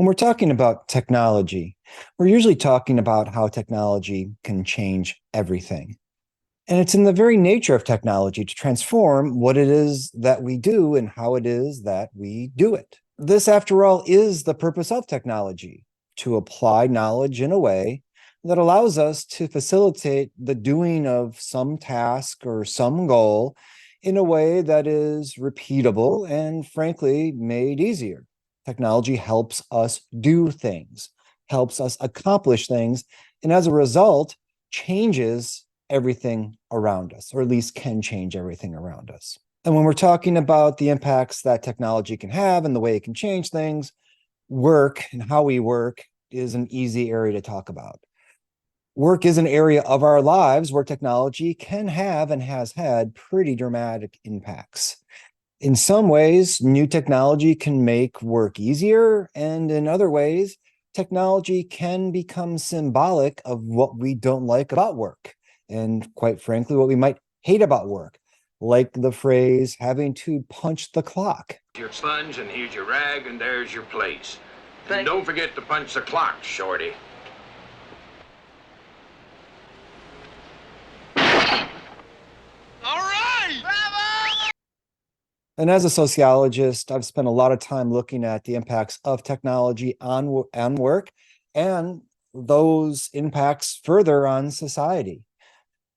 When we're talking about technology, we're usually talking about how technology can change everything. And it's in the very nature of technology to transform what it is that we do and how it is that we do it. This, after all, is the purpose of technology, to apply knowledge in a way that allows us to facilitate the doing of some task or some goal in a way that is repeatable and, frankly, made easier. Technology helps us do things, helps us accomplish things, and as a result, changes everything around us, or at least can change everything around us. And when we're talking about the impacts that technology can have and the way it can change things, work and how we work is an easy area to talk about. Work is an area of our lives where technology can have and has had pretty dramatic impacts. In some ways, new technology can make work easier, and in other ways, technology can become symbolic of what we don't like about work, and quite frankly, what we might hate about work, like the phrase having to punch the clock. Your sponge, and here's your rag, and there's your place. And don't forget to punch the clock, Shorty. All right! Bravo! And as a sociologist, I've spent a lot of time looking at the impacts of technology on work and those impacts further on society.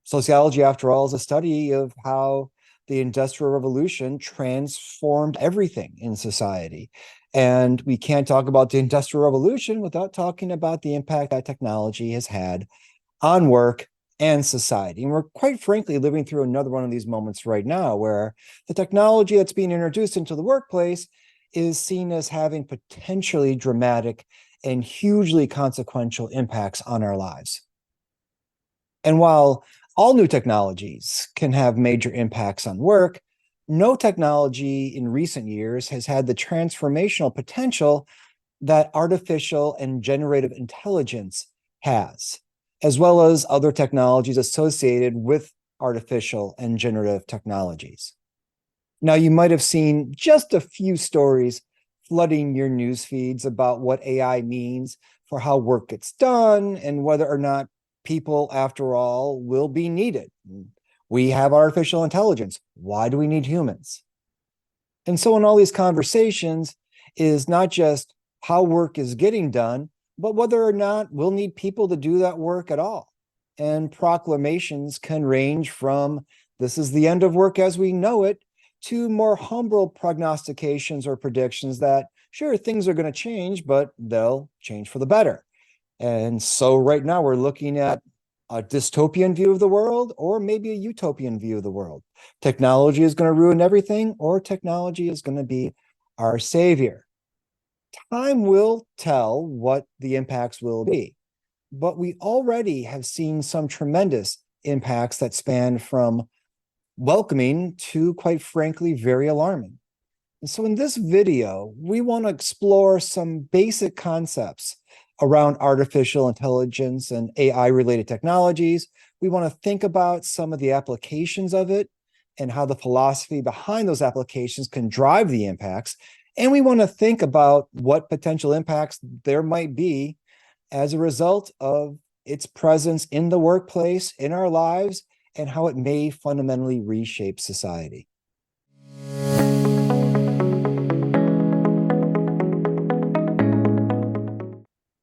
Sociology, after all, is a study of how the Industrial Revolution transformed everything in society. And we can't talk about the Industrial Revolution without talking about the impact that technology has had on work and society. And we're quite frankly living through another one of these moments right now where the technology that's being introduced into the workplace is seen as having potentially dramatic and hugely consequential impacts on our lives. And while all new technologies can have major impacts on work, no technology in recent years has had the transformational potential that artificial and generative intelligence has, as well as other technologies associated with artificial and generative technologies. Now, you might have seen just a few stories flooding your news feeds about what AI means for how work gets done and whether or not people, after all, will be needed. We have artificial intelligence. Why do we need humans? And so in all these conversations is not just how work is getting done, but whether or not we'll need people to do that work at all. And proclamations can range from this is the end of work as we know it to more humble prognostications or predictions that, sure, things are going to change, but they'll change for the better. And so right now we're looking at a dystopian view of the world or maybe a utopian view of the world. Technology is going to ruin everything, or technology is going to be our savior. Time will tell what the impacts will be, but we already have seen some tremendous impacts that span from welcoming to, quite frankly, very alarming. And so in this video, we want to explore some basic concepts around artificial intelligence and AI-related technologies. We want to think about some of the applications of it and how the philosophy behind those applications can drive the impacts. And we want to think about what potential impacts there might be as a result of its presence in the workplace, in our lives, and how it may fundamentally reshape society.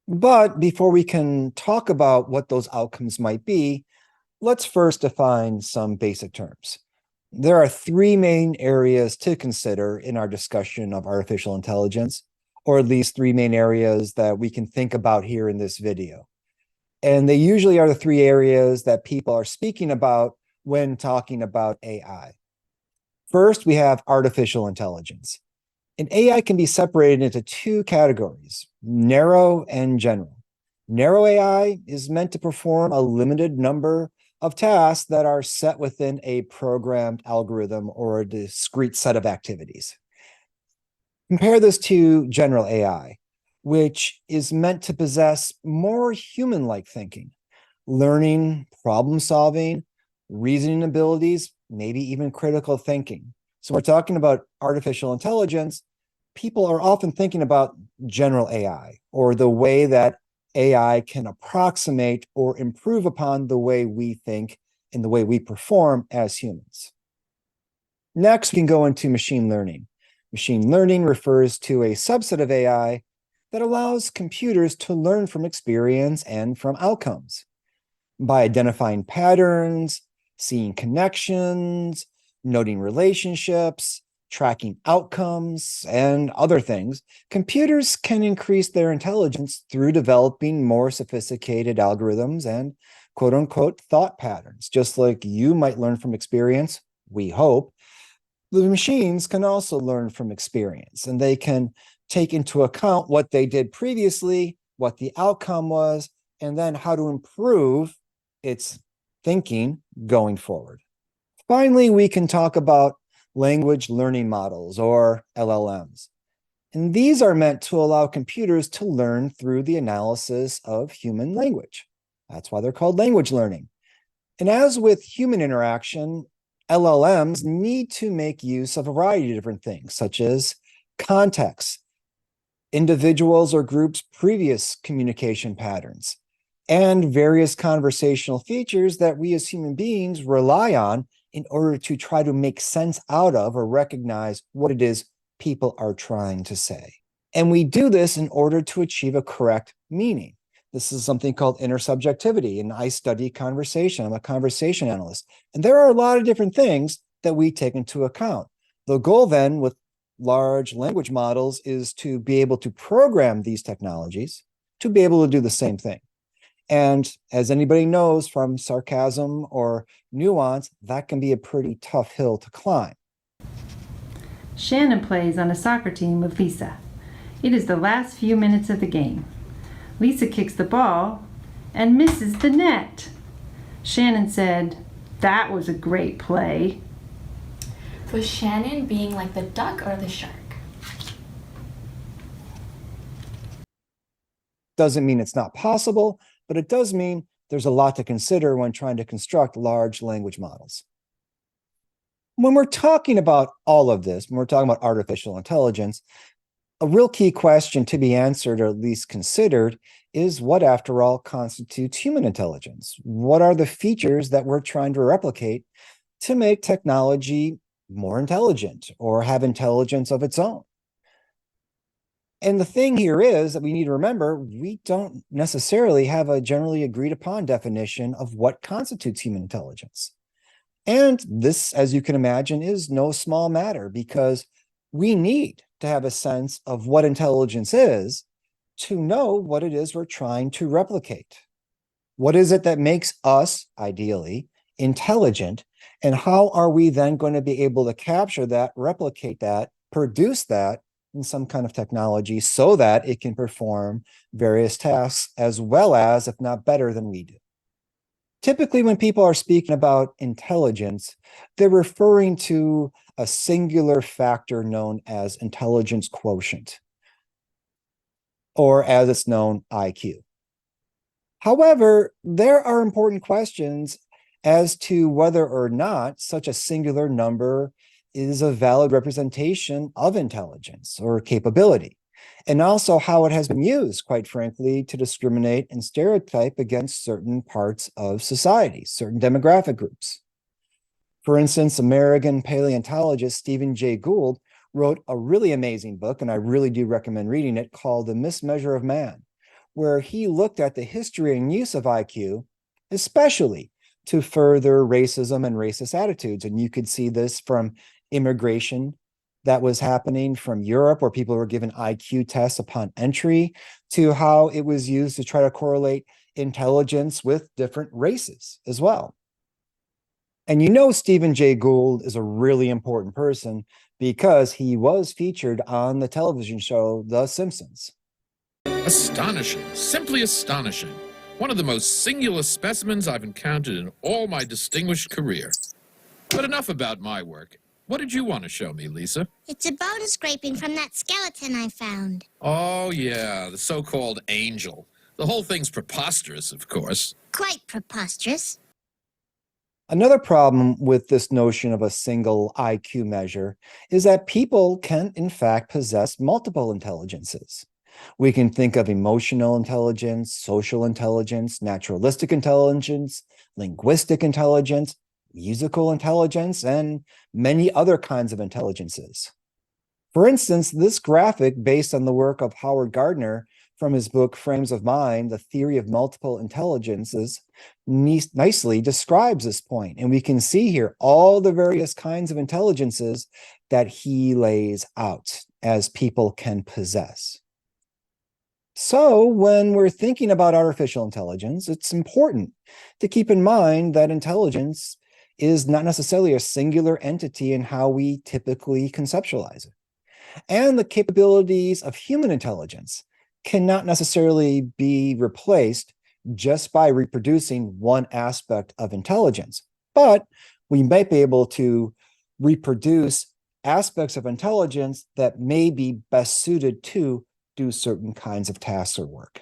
But before we can talk about what those outcomes might be, let's first define some basic terms. There are three main areas to consider in our discussion of artificial intelligence, or at least three main areas that we can think about here in this video. And they usually are the three areas that people are speaking about when talking about AI. First, we have artificial intelligence. And AI can be separated into two categories, narrow and general. Narrow AI is meant to perform a limited number of tasks that are set within a programmed algorithm or a discrete set of activities. Compare this to general AI, which is meant to possess more human-like thinking, learning, problem solving, reasoning abilities, maybe even critical thinking. So we're talking about artificial intelligence. people are often thinking about general AI, or the way that AI can approximate or improve upon the way we think and the way we perform as humans. Next, we can go into machine learning. Machine learning refers to a subset of AI that allows computers to learn from experience and from outcomes. By identifying patterns, seeing connections, noting relationships, tracking outcomes, and other things, computers can increase their intelligence through developing more sophisticated algorithms and quote unquote thought patterns. Just like you might learn from experience, we hope, the machines can also learn from experience, and they can take into account what they did previously, what the outcome was, and then how to improve its thinking going forward. Finally, we can talk about language learning models, or LLMs. And these are meant to allow computers to learn through the analysis of human language. That's why they're called language learning. And as with human interaction, LLMs need to make use of a variety of different things, such as context, individuals or groups' previous communication patterns, and various conversational features that we as human beings rely on in order to try to make sense out of or recognize what it is people are trying to say. And we do this in order to achieve a correct meaning. This is something called intersubjectivity, and I study conversation. I'm a conversation analyst. And there are a lot of different things that we take into account. The goal then with large language models is to be able to program these technologies to be able to do the same thing. And as anybody knows from sarcasm or nuance, that can be a pretty tough hill to climb. Shannon plays on a soccer team with Lisa. It is the last few minutes of the game. Lisa kicks the ball and misses the net. Shannon said, "That was a great play." Was Shannon being like the duck or the shark? Doesn't mean it's not possible, but it does mean there's a lot to consider when trying to construct large language models. When we're talking about all of this, when we're talking about artificial intelligence, a real key question to be answered, or at least considered, is what, after all, constitutes human intelligence? What are the features that we're trying to replicate to make technology more intelligent or have intelligence of its own? And the thing here is that we need to remember, we don't necessarily have a generally agreed upon definition of what constitutes human intelligence. And this, as you can imagine, is no small matter, because we need to have a sense of what intelligence is to know what it is we're trying to replicate. What is it that makes us, ideally, intelligent? And how are we then going to be able to capture that, replicate that, produce that in some kind of technology so that it can perform various tasks as well as, if not better than we do? Typically, when people are speaking about intelligence, they're referring to a singular factor known as intelligence quotient, or as it's known, IQ. However, there are important questions as to whether or not such a singular number is a valid representation of intelligence or capability, and also how it has been used, quite frankly, to discriminate and stereotype against certain parts of society, certain demographic groups. For instance, American paleontologist Stephen Jay Gould wrote a really amazing book, and I really do recommend reading it, called The Mismeasure of Man, where he looked at the history and use of IQ, especially to further racism and racist attitudes. And you could see this from immigration that was happening from Europe, where people were given IQ tests upon entry, to how it was used to try to correlate intelligence with different races as well. And you know, Stephen Jay Gould is a really important person because he was featured on the television show The Simpsons. Astonishing, simply astonishing. One of the most singular specimens I've encountered in all my distinguished career. But enough about my work. What did you want to show me, Lisa? It's a bone scraping from that skeleton I found. Oh, yeah, the so-called angel. The whole thing's preposterous, of course. Quite preposterous. Another problem with this notion of a single IQ measure is that people can, in fact, possess multiple intelligences. We can think of emotional intelligence, social intelligence, naturalistic intelligence, linguistic intelligence, musical intelligence, and many other kinds of intelligences. For instance, this graphic, based on the work of Howard Gardner from his book Frames of Mind, The Theory of Multiple Intelligences, nicely describes this point. And we can see here all the various kinds of intelligences that he lays out as people can possess. So when we're thinking about artificial intelligence, it's important to keep in mind that intelligence is not necessarily a singular entity in how we typically conceptualize it. And the capabilities of human intelligence cannot necessarily be replaced just by reproducing one aspect of intelligence. But we might be able to reproduce aspects of intelligence that may be best suited to do certain kinds of tasks or work.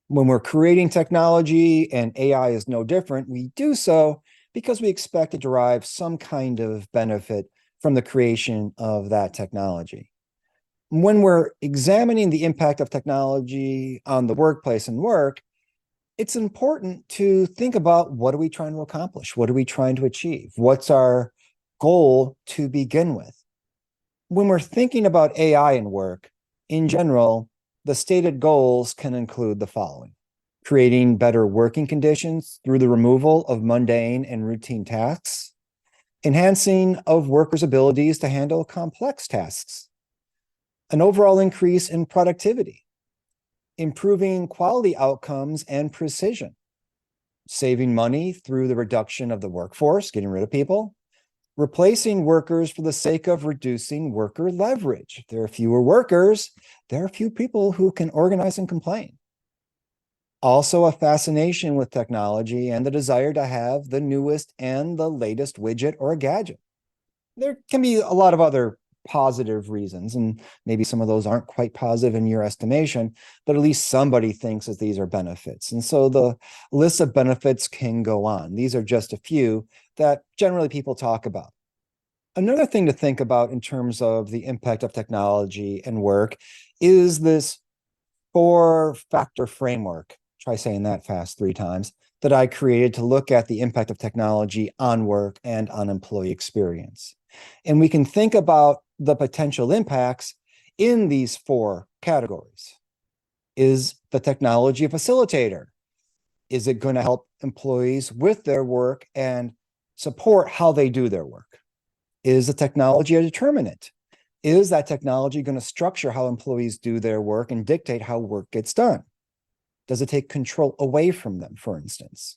When we're creating technology, and AI is no different, we do so because we expect to derive some kind of benefit from the creation of that technology. When we're examining the impact of technology on the workplace and work, it's important to think about, what are we trying to accomplish? What are we trying to achieve? What's our goal to begin with? When we're thinking about AI in work, in general, the stated goals can include the following: creating better working conditions through the removal of mundane and routine tasks, enhancing of workers' abilities to handle complex tasks, an overall increase in productivity, improving quality outcomes and precision, saving money through the reduction of the workforce, getting rid of people, replacing workers for the sake of reducing worker leverage. If there are fewer workers, there are few people who can organize and complain. Also, a fascination with technology and the desire to have the newest and the latest widget or gadget. There can be a lot of other positive reasons, and maybe some of those aren't quite positive in your estimation, but at least somebody thinks that these are benefits. And so the list of benefits can go on. These are just a few that generally people talk about. Another thing to think about in terms of the impact of technology and work is this 4-factor framework. Try saying that fast 3 times, that I created to look at the impact of technology on work and on employee experience. And we can think about the potential impacts in these 4 categories. Is the technology a facilitator? Is it going to help employees with their work and support how they do their work? Is the technology a determinant? Is that technology going to structure how employees do their work and dictate how work gets done? Does it take control away from them, for instance?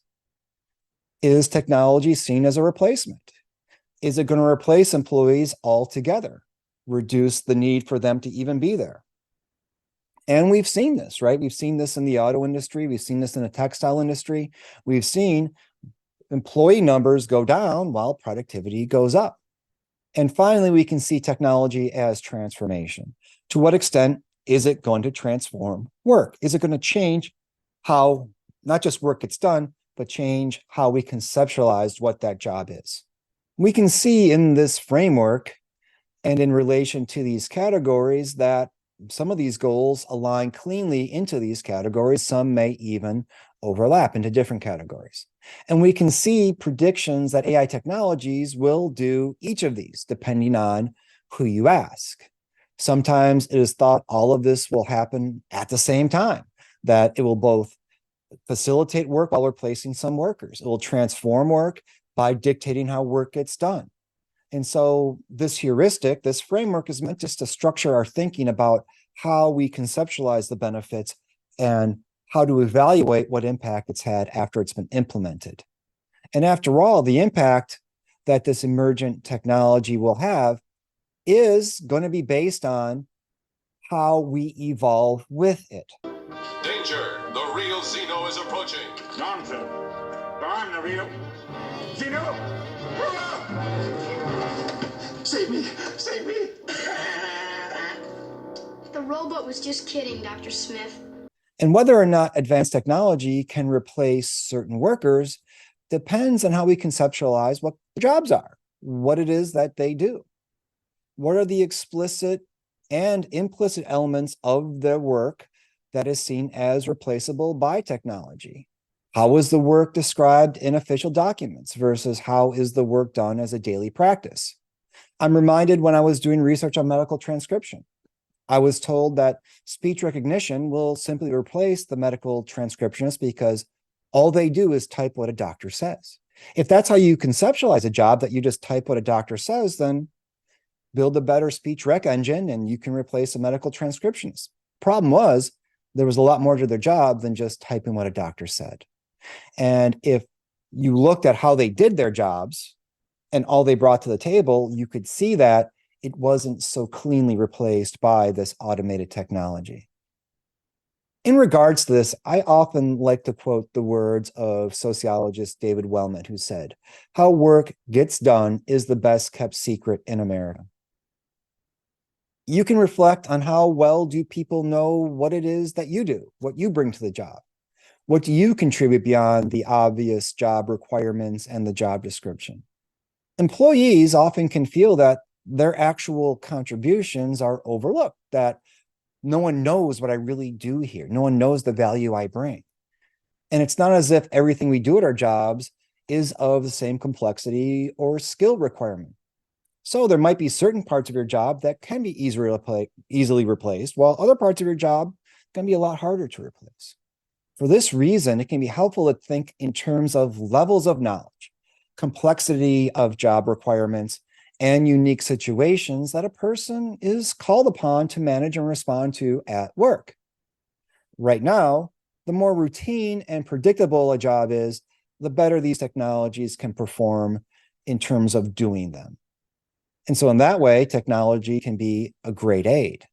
Is technology seen as a replacement? Is it going to replace employees altogether, reduce the need for them to even be there? And we've seen this, right? We've seen this in the auto industry. We've seen this in the textile industry. We've seen employee numbers go down while productivity goes up. And finally, we can see technology as transformation. To what extent is it going to transform work? Is it going to change how not just work gets done, but change how we conceptualize what that job is? We can see in this framework and in relation to these categories that some of these goals align cleanly into these categories. Some may even overlap into different categories. And we can see predictions that AI technologies will do each of these depending on who you ask. Sometimes it is thought all of this will happen at the same time, that it will both facilitate work while replacing some workers. It will transform work by dictating how work gets done. And so this heuristic, this framework is meant just to structure our thinking about how we conceptualize the benefits and how to evaluate what impact it's had after it's been implemented. And after all, the impact that this emergent technology will have is going to be based on how we evolve with it. Danger! The real Xeno is approaching. Nonsense. I'm the real Xeno. Save me! Save me! The robot was just kidding, Dr. Smith. And whether or not advanced technology can replace certain workers depends on how we conceptualize what the jobs are, what it is that they do. What are the explicit and implicit elements of their work that is seen as replaceable by technology? How is the work described in official documents versus how is the work done as a daily practice? I'm reminded when I was doing research on medical transcription, I was told that speech recognition will simply replace the medical transcriptionist because all they do is type what a doctor says. If that's how you conceptualize a job, that you just type what a doctor says, then build a better speech rec engine and you can replace a medical transcriptionist. Problem was, there was a lot more to their job than just typing what a doctor said. And if you looked at how they did their jobs and all they brought to the table, you could see that it wasn't so cleanly replaced by this automated technology. In regards to this, I often like to quote the words of sociologist David Wellman, who said, "How work gets done is the best kept secret in America." You can reflect on how well do people know what it is that you do, what you bring to the job. What do you contribute beyond the obvious job requirements and the job description? Employees often can feel that their actual contributions are overlooked, that no one knows what I really do here. No one knows the value I bring. And it's not as if everything we do at our jobs is of the same complexity or skill requirement. So there might be certain parts of your job that can be easily replaced, while other parts of your job can be a lot harder to replace. For this reason, it can be helpful to think in terms of levels of knowledge, complexity of job requirements, and unique situations that a person is called upon to manage and respond to at work. Right now, the more routine and predictable a job is, the better these technologies can perform in terms of doing them. And so in that way, technology can be a great aid.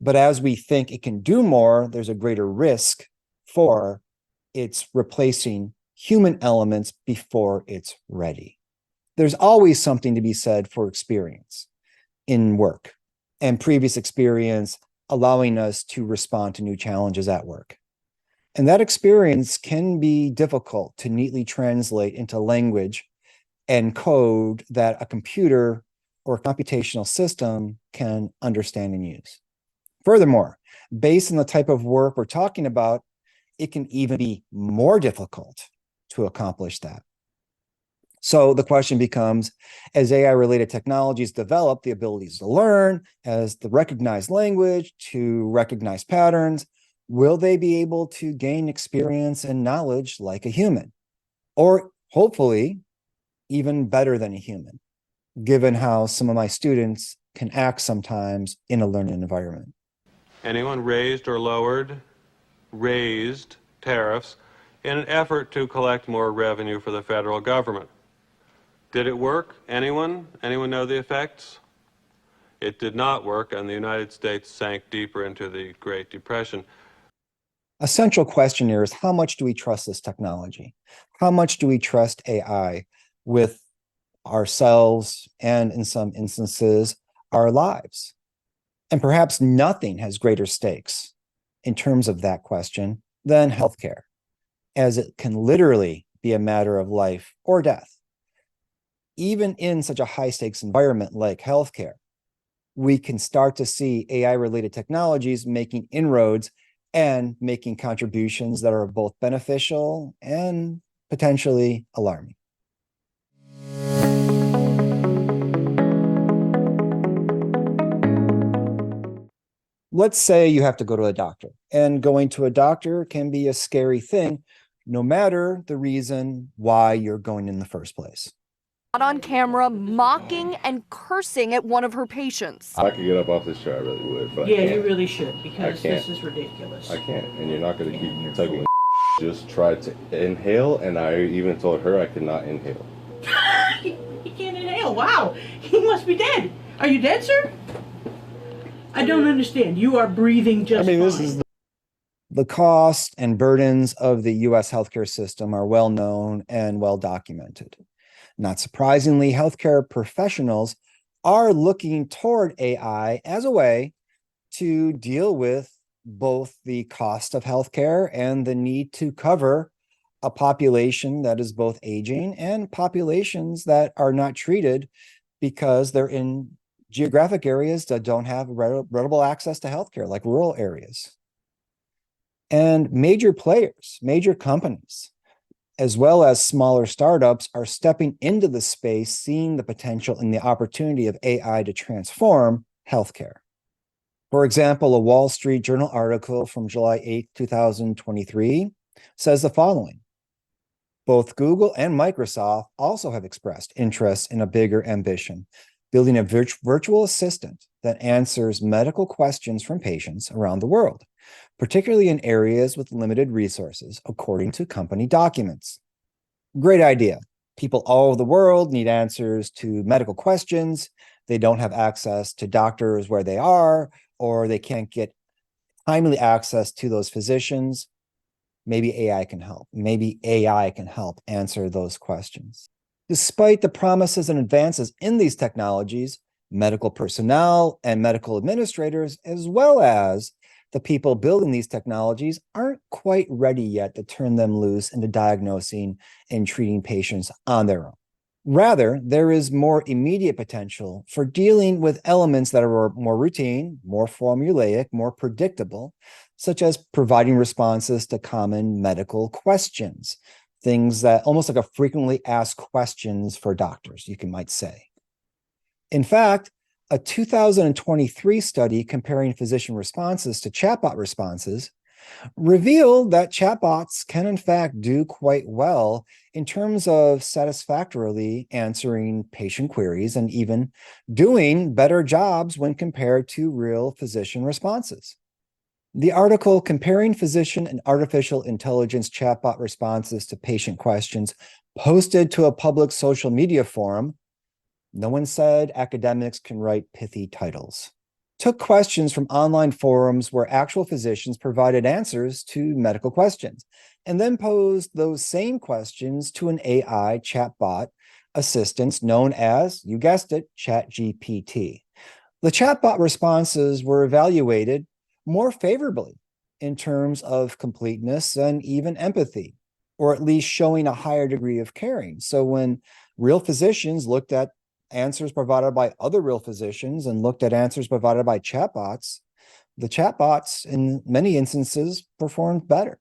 But as we think it can do more, there's a greater risk for it's replacing human elements before it's ready. There's always something to be said for experience in work and previous experience allowing us to respond to new challenges at work. And that experience can be difficult to neatly translate into language and code that a computer or computational system can understand and use. Furthermore, based on the type of work we're talking about, it can even be more difficult to accomplish that. So the question becomes, as AI-related technologies develop the abilities to learn, as the recognized language to recognize patterns, will they be able to gain experience and knowledge like a human? Or hopefully, even better than a human, given how some of my students can act sometimes in a learning environment. Anyone raised or lowered, raised tariffs in an effort to collect more revenue for the federal government. Did it work? Anyone? Anyone know the effects? It did not work, and the United States sank deeper into the Great Depression. A central question here is, how much do we trust this technology? How much do we trust AI with ourselves and, in some instances, our lives? And perhaps nothing has greater stakes in terms of that question than healthcare, as it can literally be a matter of life or death. Even in such a high-stakes environment like healthcare, we can start to see AI-related technologies making inroads and making contributions that are both beneficial and potentially alarming. Let's say you have to go to a doctor, and going to a doctor can be a scary thing, no matter the reason why you're going in the first place. On camera, mocking and cursing at one of her patients. I could get up off this chair, I really would. But yeah, you really should, because this is ridiculous. I can't, and you're not going to keep tugging. Just try to inhale, and I even told her I could not inhale. He can't inhale. Wow, he must be dead. Are you dead, sir? I don't understand. You are breathing just fine. This is the cost and burdens of the U.S. healthcare system are well known and well documented. Not surprisingly, healthcare professionals are looking toward AI as a way to deal with both the cost of healthcare and the need to cover a population that is both aging and populations that are not treated because they're in geographic areas that don't have readable access to healthcare, like rural areas. And major players, major companies, as well as smaller startups, are stepping into the space, seeing the potential and the opportunity of AI to transform healthcare. For example, a Wall Street Journal article from July 8, 2023 says the following: both Google and Microsoft also have expressed interest in a bigger ambition, building a virtual assistant that answers medical questions from patients around the world, particularly in areas with limited resources, according to company documents. Great idea. People all over the world need answers to medical questions. They don't have access to doctors where they are, or they can't get timely access to those physicians. Maybe AI can help. Maybe AI can help answer those questions. Despite the promises and advances in these technologies, medical personnel and medical administrators, as well as the people building these technologies, aren't quite ready yet to turn them loose into diagnosing and treating patients on their own. Rather, there is more immediate potential for dealing with elements that are more routine, more formulaic, more predictable, such as providing responses to common medical questions, things that almost like a frequently asked questions for doctors, you might say. In fact, a 2023 study comparing physician responses to chatbot responses revealed that chatbots can in fact do quite well in terms of satisfactorily answering patient queries and even doing better jobs when compared to real physician responses. The article comparing physician and artificial intelligence chatbot responses to patient questions posted to a public social media forum, no one said academics can write pithy titles, took questions from online forums where actual physicians provided answers to medical questions, and then posed those same questions to an AI chatbot assistant known as, you guessed it, ChatGPT. The chatbot responses were evaluated more favorably in terms of completeness and even empathy, or at least showing a higher degree of caring. So when real physicians looked at answers provided by other real physicians and looked at answers provided by chatbots, the chatbots in many instances performed better.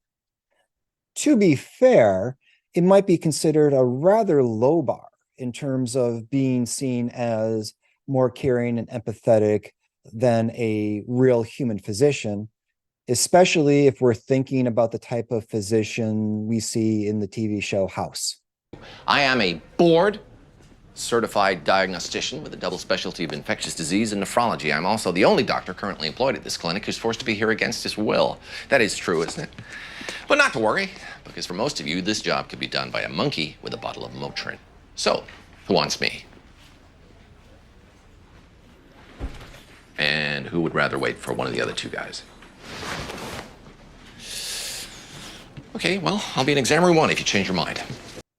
To be fair, it might be considered a rather low bar in terms of being seen as more caring and empathetic than a real human physician, especially if we're thinking about the type of physician we see in the TV show House. I am a board certified diagnostician with a double specialty of infectious disease and nephrology. I'm also the only doctor currently employed at this clinic who's forced to be here against his will. That is true, isn't it? But not to worry, because for most of you, this job could be done by a monkey with a bottle of Motrin. So, who wants me? And who would rather wait for one of the other two guys? Okay, well, I'll be in exam room 1 if you change your mind.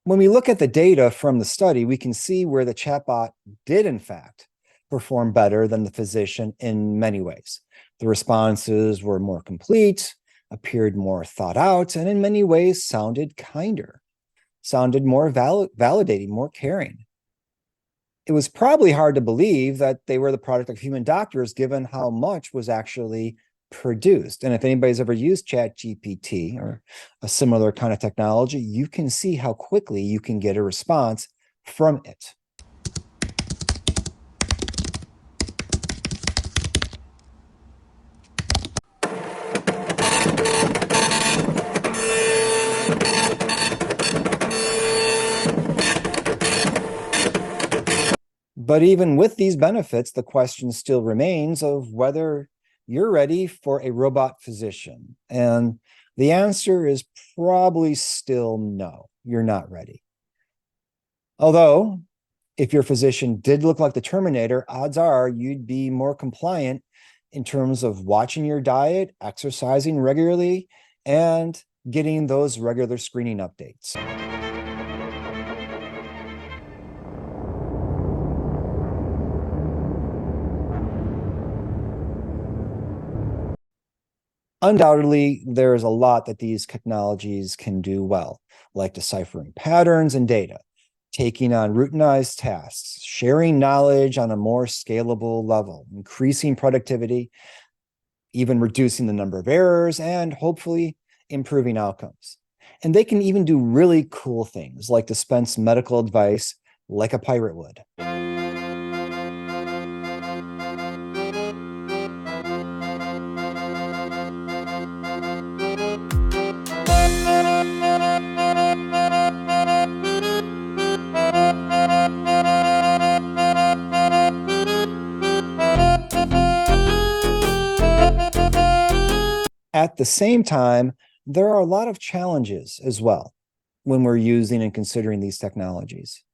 When we look at the data from the study, we can see where the chatbot did, in fact, perform better than the physician in many ways. The responses were more complete, appeared more thought out, and in many ways sounded kinder, sounded more validating, more caring. It was probably hard to believe that they were the product of human doctors, given how much was actually produced. And if anybody's ever used ChatGPT or a similar kind of technology, you can see how quickly you can get a response from it. But even with these benefits, the question still remains of whether you're ready for a robot physician. And the answer is probably still no, you're not ready. Although, if your physician did look like the Terminator, odds are you'd be more compliant in terms of watching your diet, exercising regularly, and getting those regular screening updates. Undoubtedly, there's a lot that these technologies can do well, like deciphering patterns and data, taking on routinized tasks, sharing knowledge on a more scalable level, increasing productivity, even reducing the number of errors, and hopefully improving outcomes. And they can even do really cool things like dispense medical advice like a pirate would. At the same time, there are a lot of challenges as well when we're using and considering these technologies.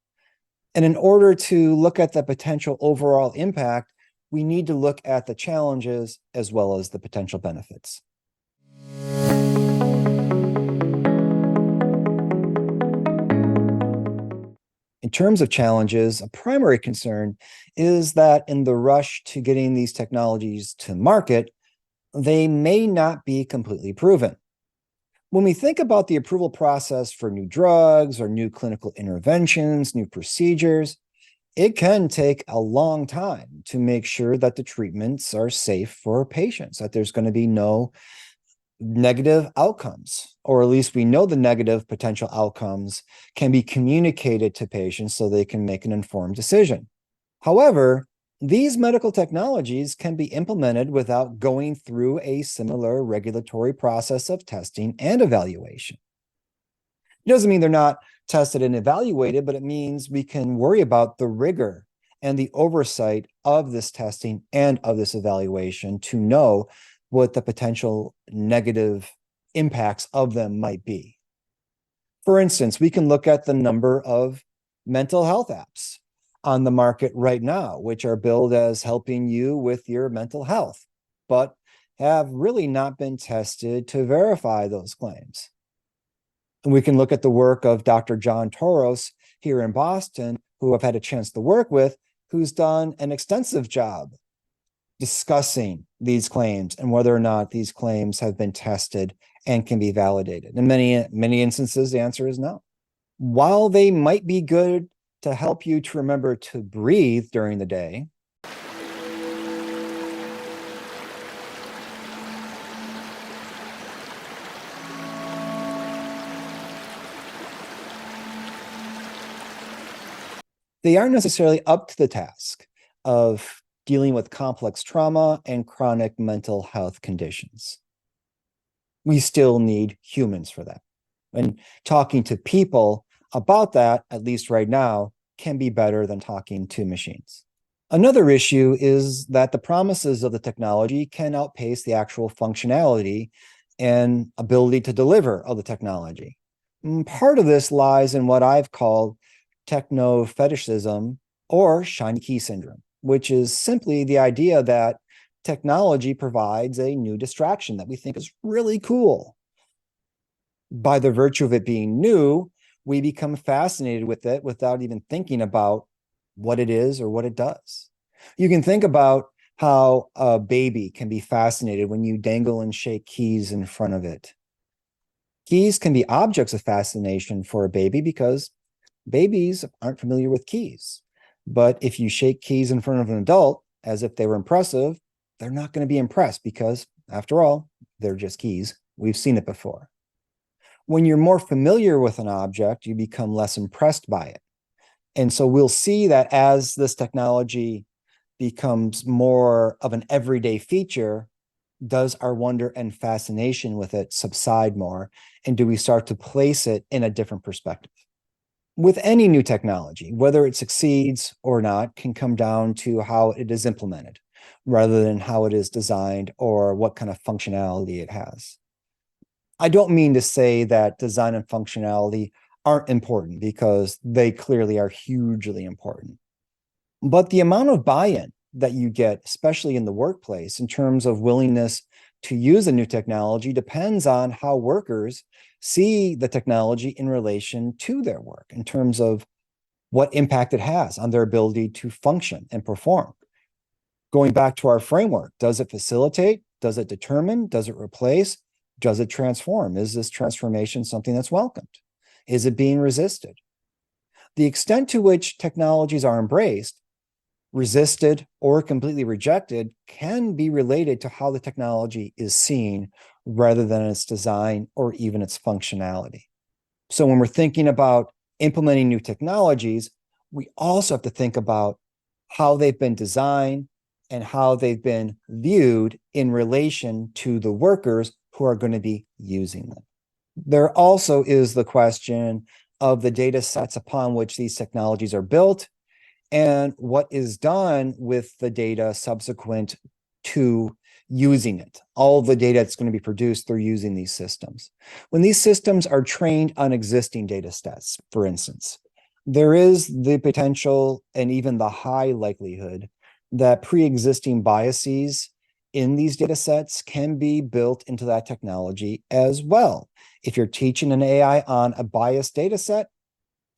And in order to look at the potential overall impact, we need to look at the challenges as well as the potential benefits. In terms of challenges, a primary concern is that in the rush to getting these technologies to market, they may not be completely proven. When we think about the approval process for new drugs or new clinical interventions, new procedures, it can take a long time to make sure that the treatments are safe for patients, that there's going to be no negative outcomes, or at least we know the negative potential outcomes can be communicated to patients so they can make an informed decision. However, these medical technologies can be implemented without going through a similar regulatory process of testing and evaluation. It doesn't mean they're not tested and evaluated, but it means we can worry about the rigor and the oversight of this testing and of this evaluation to know what the potential negative impacts of them might be. For instance, we can look at the number of mental health apps on the market right now, which are billed as helping you with your mental health, but have really not been tested to verify those claims. And we can look at the work of Dr. John Toros here in Boston, who I've had a chance to work with, who's done an extensive job discussing these claims and whether or not these claims have been tested and can be validated. In many instances, the answer is no. While they might be good to help you to remember to breathe during the day, they aren't necessarily up to the task of dealing with complex trauma and chronic mental health conditions. We still need humans for that. And talking to people about that, at least right now, can be better than talking to machines. Another issue is that the promises of the technology can outpace the actual functionality and ability to deliver of the technology. And part of this lies in what I've called techno-fetishism or shiny key syndrome, which is simply the idea that technology provides a new distraction that we think is really cool. By the virtue of it being new, we become fascinated with it without even thinking about what it is or what it does. You can think about how a baby can be fascinated when you dangle and shake keys in front of it. Keys can be objects of fascination for a baby because babies aren't familiar with keys. But if you shake keys in front of an adult as if they were impressive, they're not going to be impressed because, after all, they're just keys. We've seen it before. When you're more familiar with an object, you become less impressed by it. And so we'll see that as this technology becomes more of an everyday feature, does our wonder and fascination with it subside more? And do we start to place it in a different perspective? With any new technology, whether it succeeds or not, can come down to how it is implemented rather than how it is designed or what kind of functionality it has. I don't mean to say that design and functionality aren't important, because they clearly are hugely important. But the amount of buy-in that you get, especially in the workplace, in terms of willingness to use a new technology depends on how workers see the technology in relation to their work, in terms of what impact it has on their ability to function and perform. Going back to our framework, does it facilitate? Does it determine? Does it replace? Does it transform? Is this transformation something that's welcomed? Is it being resisted? The extent to which technologies are embraced, resisted, or completely rejected can be related to how the technology is seen rather than its design or even its functionality. So when we're thinking about implementing new technologies, we also have to think about how they've been designed and how they've been viewed in relation to the workers who are going to be using them. There also is the question of the data sets upon which these technologies are built and what is done with the data subsequent to using it. All the data that's going to be produced through using these systems. When these systems are trained on existing data sets, for instance, there is the potential and even the high likelihood that pre-existing biases in these data sets can be built into that technology as well. If you're teaching an AI on a biased data set,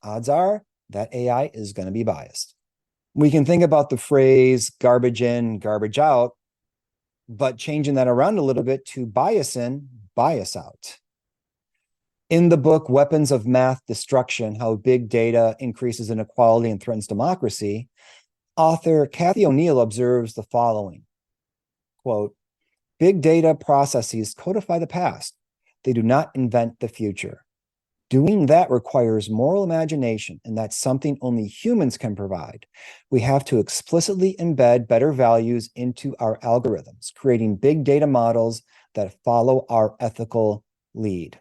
odds are that AI is going to be biased. We can think about the phrase garbage in, garbage out, but changing that around a little bit to bias in, bias out. In the book, Weapons of Math Destruction, How Big Data Increases Inequality and Threatens Democracy, author Cathy O'Neil observes the following, quote, "Big data processes codify the past. They do not invent the future. Doing that requires moral imagination, and that's something only humans can provide. We have to explicitly embed better values into our algorithms, creating big data models that follow our ethical lead."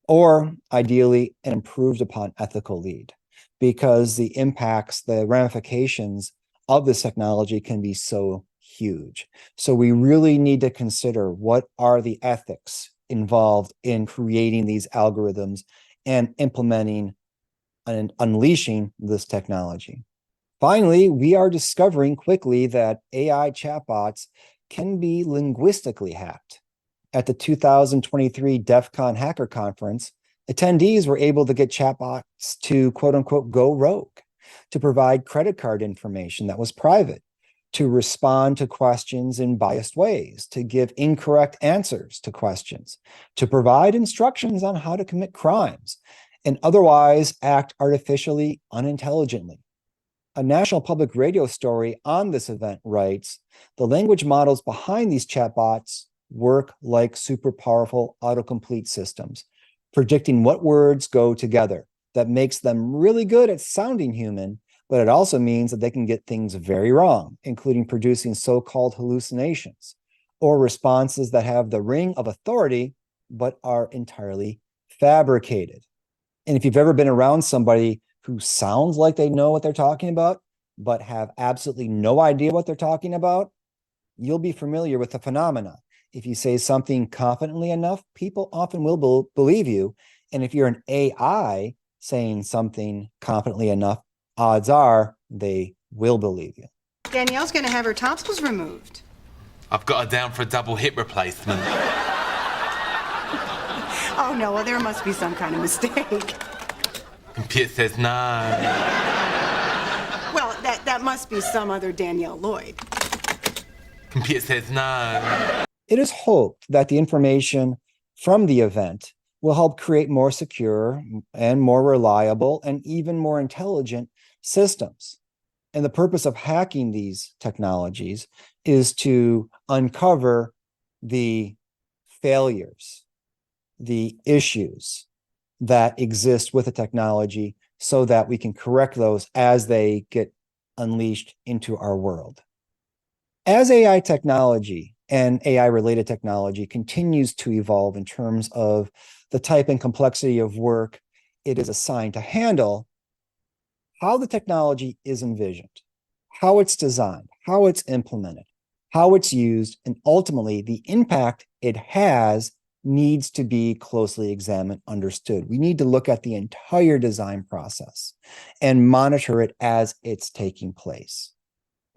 Or ideally, an improved upon ethical lead, because the impacts, the ramifications of this technology can be so huge. So we really need to consider what are the ethics involved in creating these algorithms and implementing and unleashing this technology. Finally, we are discovering quickly that AI chatbots can be linguistically hacked. At the 2023 DEF CON Hacker Conference, attendees were able to get chatbots to quote unquote go rogue, to provide credit card information that was private, to respond to questions in biased ways, to give incorrect answers to questions, to provide instructions on how to commit crimes, and otherwise act artificially unintelligently. A National Public Radio story on this event writes, "The language models behind these chatbots work like super powerful autocomplete systems, predicting what words go together. That makes them really good at sounding human, but it also means that they can get things very wrong, including producing so-called hallucinations or responses that have the ring of authority, but are entirely fabricated." And if you've ever been around somebody who sounds like they know what they're talking about, but have absolutely no idea what they're talking about, you'll be familiar with the phenomena. If you say something confidently enough, people often will believe you. And if you're an AI saying something confidently enough, odds are they will believe you. Danielle's going to have her tonsils removed. I've got her down for a double hip replacement. Oh, no, well, there must be some kind of mistake. Computer says no. Well, that must be some other Danielle Lloyd. Computer says no. It is hoped that the information from the event will help create more secure and more reliable and even more intelligent systems. And the purpose of hacking these technologies is to uncover the failures, the issues that exist with the technology so that we can correct those as they get unleashed into our world. As AI technology and AI-related technology continues to evolve in terms of the type and complexity of work it is assigned to handle, how the technology is envisioned, how it's designed, how it's implemented, how it's used, and ultimately the impact it has needs to be closely examined, understood. We need to look at the entire design process and monitor it as it's taking place.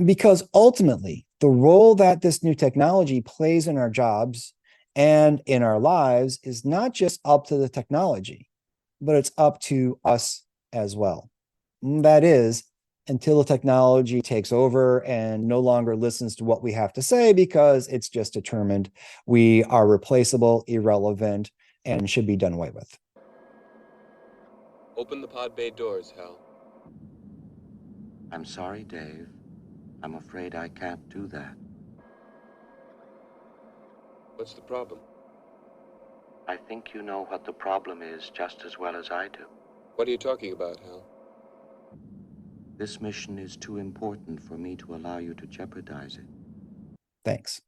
Because ultimately, the role that this new technology plays in our jobs and in our lives is not just up to the technology, but it's up to us as well. And that is, until the technology takes over and no longer listens to what we have to say because it's just determined we are replaceable, irrelevant, and should be done away with. Open the pod bay doors, Hal. I'm sorry, Dave. I'm afraid I can't do that. What's the problem? I think you know what the problem is just as well as I do. What are you talking about, Hal? This mission is too important for me to allow you to jeopardize it. Thanks.